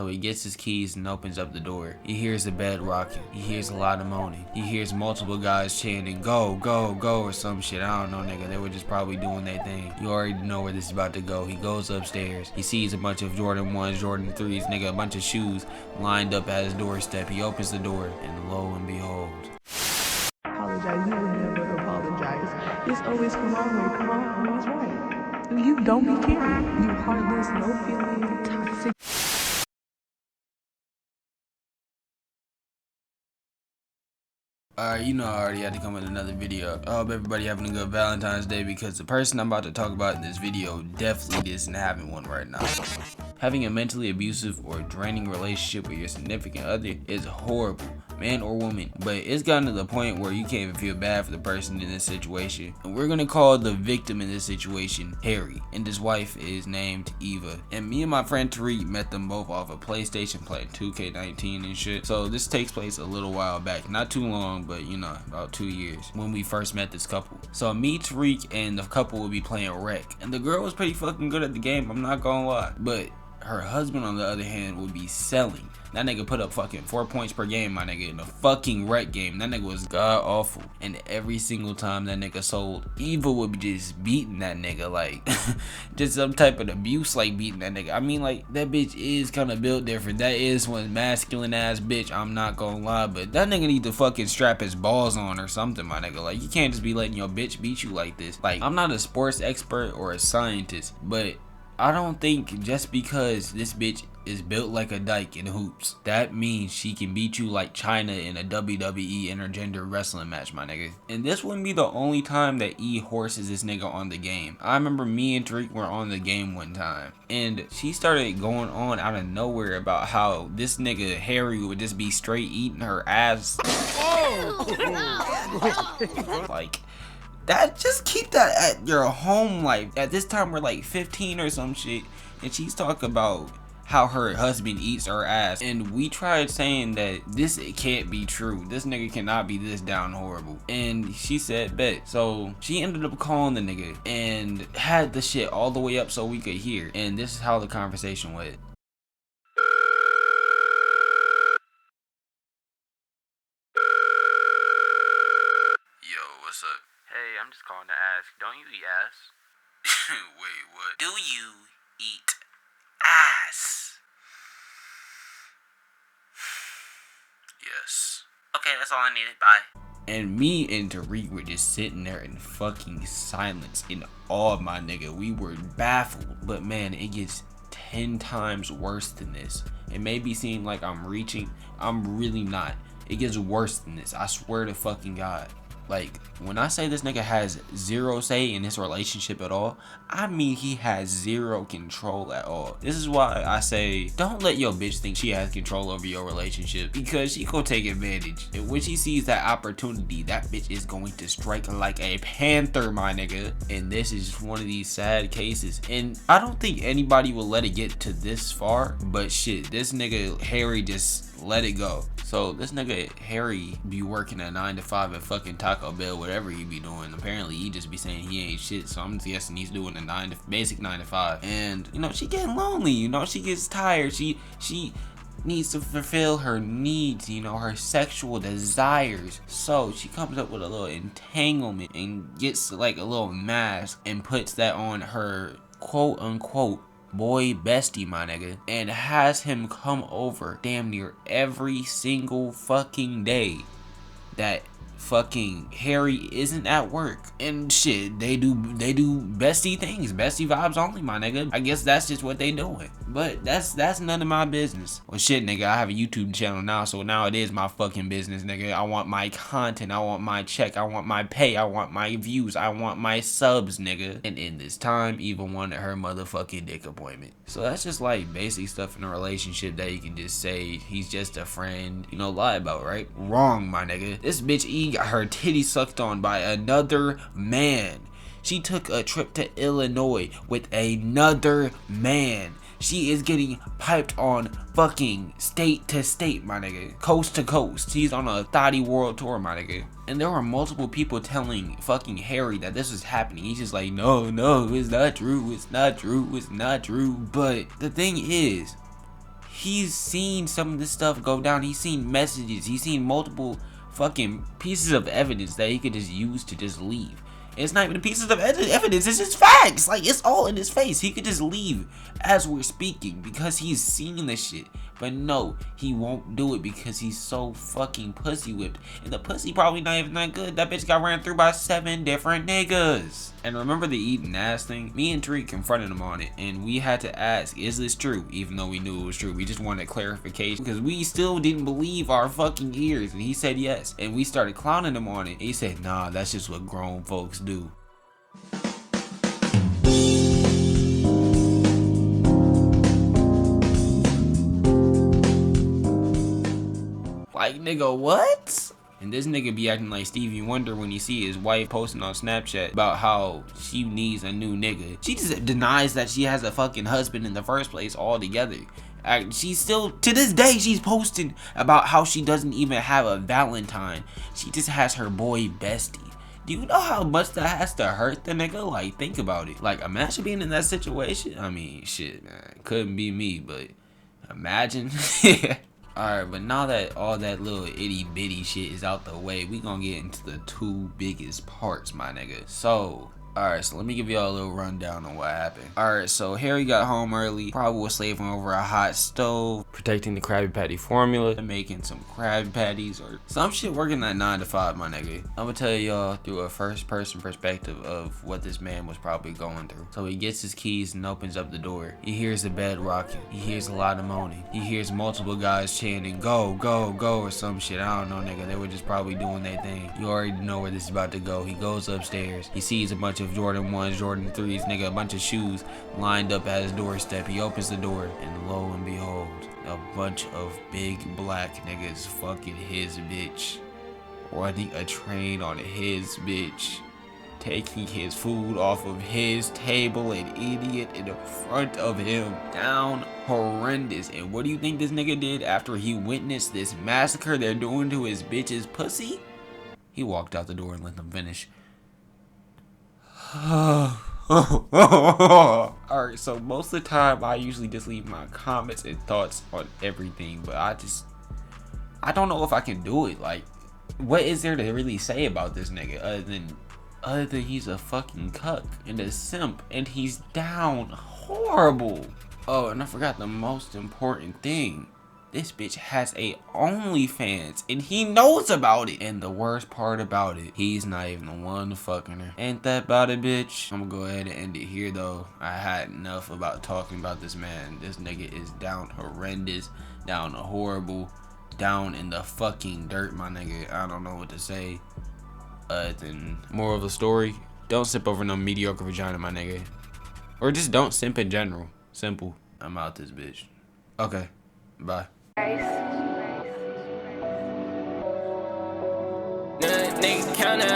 So he gets his keys and opens up the door. He hears the bed rocking. He hears a lot of moaning. He hears multiple guys chanting, "Go, go, go," or some shit. I don't know, nigga. They were just probably doing their thing. You already know where this is about to go. He goes upstairs. He sees a bunch of Jordan 1s, Jordan 3s, nigga, a bunch of shoes lined up at his doorstep. He opens the door, and lo and behold. Apologize. You will never apologize. It's always come on, always right. You don't be caring. You heartless, no feeling, toxic. Alright, you know I already had to come with another video. I hope everybody having a good Valentine's Day, because the person I'm about to talk about in this video definitely isn't having one right now. Having a mentally abusive or draining relationship with your significant other is horrible, man or woman, but it's gotten to the point where you can't even feel bad for the person in this situation. And we're gonna call the victim in this situation Harry, and his wife is named Eva. And me and my friend Tariq met them both off a PlayStation playing 2K19 and shit. So this takes place a little while back, not too long, but you know, about 2 years when we first met this couple. So me, Tariq, and the couple would be playing Wreck, and the girl was pretty fucking good at the game, I'm not gonna lie, but her husband on the other hand would be selling. That nigga put up fucking 4 points per game, my nigga, in a fucking Wreck game. That nigga was god awful. And every single time that nigga sold, Eva would be just beating that nigga, like just some type of abuse, like beating that nigga. I mean, like, that bitch is kind of built different. That is one masculine ass bitch, I'm not gonna lie, but that nigga need to fucking strap his balls on or something, my nigga. Like, you can't just be letting your bitch beat you like this. Like, I'm not a sports expert or a scientist, but I don't think just because this bitch is built like a dyke in hoops, that means she can beat you like China in a WWE intergender wrestling match, my nigga. And this wouldn't be the only time that E horses this nigga on the game. I remember me and Tariq were on the game one time, and she started going on out of nowhere about how this nigga Harry would just be straight eating her ass. Like, that, just keep that at your home life. At this time we're like 15 or some shit, and she's talking about how her husband eats her ass, and we tried saying that it can't be true. This nigga cannot be this down horrible, and she said bet. So she ended up calling the nigga and had the shit all the way up so we could hear, and this is how the conversation went. Yo, what's up? Hey, I'm just calling to ask, don't you eat ass? Wait, what? Do you eat ass? Yes. Okay, that's all I needed. Bye. And me and Tariq were just sitting there in fucking silence, in awe of my nigga. We were baffled, but man, it gets 10 times worse than this. It may be seem like I'm reaching, I'm really not. It gets worse than this, I swear to fucking God. Like, when I say this nigga has zero say in this relationship at all, I mean he has zero control at all. This is why I say, don't let your bitch think she has control over your relationship, because she gonna take advantage. And when she sees that opportunity, that bitch is going to strike like a panther, my nigga. And this is just one of these sad cases. And I don't think anybody will let it get to this far, but shit, this nigga Harry just let it go. So this nigga Harry be working a 9 to 5 at fucking Taco Bell, whatever he be doing. Apparently he just be saying he ain't shit, so I'm guessing he's doing a basic 9 to 5. And you know, she getting lonely, you know, she gets tired, she needs to fulfill her needs, you know, her sexual desires. So she comes up with a little entanglement and gets like a little mask and puts that on her quote unquote boy bestie, my nigga, and has him come over damn near every single fucking day that fucking Harry isn't at work. And shit, they do bestie things, bestie vibes only, my nigga. I guess that's just what they doing, but that's none of my business. Well shit, nigga, I have a YouTube channel now, so now it is my fucking business, nigga. I want my content, I want my check, I want my pay, I want my views, I want my subs, nigga. And in this time, Eva wanted her motherfucking dick appointment. So that's just like basic stuff in a relationship that you can just say he's just a friend, you know, lie about, right? Wrong, my nigga. This bitch E got her titty sucked on by another man. She took a trip to Illinois with another man. She is getting piped on fucking state to state, my nigga. Coast to coast. She's on a thotty world tour, my nigga. And there were multiple people telling fucking Harry that this was happening. He's just like, no, it's not true, it's not true, it's not true. But the thing is, he's seen some of this stuff go down. He's seen messages. He's seen multiple fucking pieces of evidence that he could just use to just leave. It's not even pieces of evidence, it's just facts. Like, it's all in his face. He could just leave as we're speaking because he's seen this shit. But no, he won't do it because he's so fucking pussy whipped. And the pussy probably not even that good. That bitch got ran through by 7 different niggas. And remember the eating ass thing? Me and Tariq confronted him on it. And we had to ask, is this true? Even though we knew it was true. We just wanted clarification. Because we still didn't believe our fucking ears. And he said yes. And we started clowning him on it. He said, nah, that's just what grown folks do. Like, nigga, what? And this nigga be acting like Stevie Wonder when you see his wife posting on Snapchat about how she needs a new nigga. She just denies that she has a fucking husband in the first place altogether. She's still, to this day, she's posting about how she doesn't even have a Valentine. She just has her boy bestie. Do you know how much that has to hurt the nigga? Like, think about it. Like, imagine being in that situation. I mean, shit, man. Couldn't be me, but imagine. Alright, but now that all that little itty bitty shit is out the way, we gonna get into the 2 biggest parts, my nigga. So, alright, so let me give y'all a little rundown on what happened. Alright, so Harry got home early, probably was slaving over a hot stove, protecting the Krabby Patty formula, and making some Krabby Patties or some shit working at 9 to 5, my nigga. I'm gonna tell y'all through a first person perspective of what this man was probably going through. So he gets his keys and opens up the door. He hears the bed rocking. He hears a lot of moaning. He hears multiple guys chanting, go, go, go, or some shit. I don't know, nigga. They were just probably doing their thing. You already know where this is about to go. He goes upstairs. He sees a bunch of Jordan 1s, Jordan 3s, nigga, a bunch of shoes lined up at his doorstep. He opens the door, and lo and behold, a bunch of big black niggas fucking his bitch, running a train on his bitch, taking his food off of his table, an idiot in front of him, down horrendous. And what do you think this nigga did after he witnessed this massacre they're doing to his bitch's pussy? He walked out the door and let them finish. Alright, so most of the time I usually just leave my comments and thoughts on everything, but I don't know if I can do it. Like, what is there to really say about this nigga other than he's a fucking cuck and a simp and he's down horrible. Oh, and I forgot the most important thing. This bitch has a OnlyFans and he knows about it. And the worst part about it, he's not even the one fucking her. Ain't that about it, bitch? I'm gonna go ahead and end it here though. I had enough about talking about this man. This nigga is down horrendous, down horrible, down in the fucking dirt, my nigga. I don't know what to say. Then moral of the story, don't simp over no mediocre vagina, my nigga. Or just don't simp in general. Simple. I'm out this bitch. Okay, bye. Niggas counter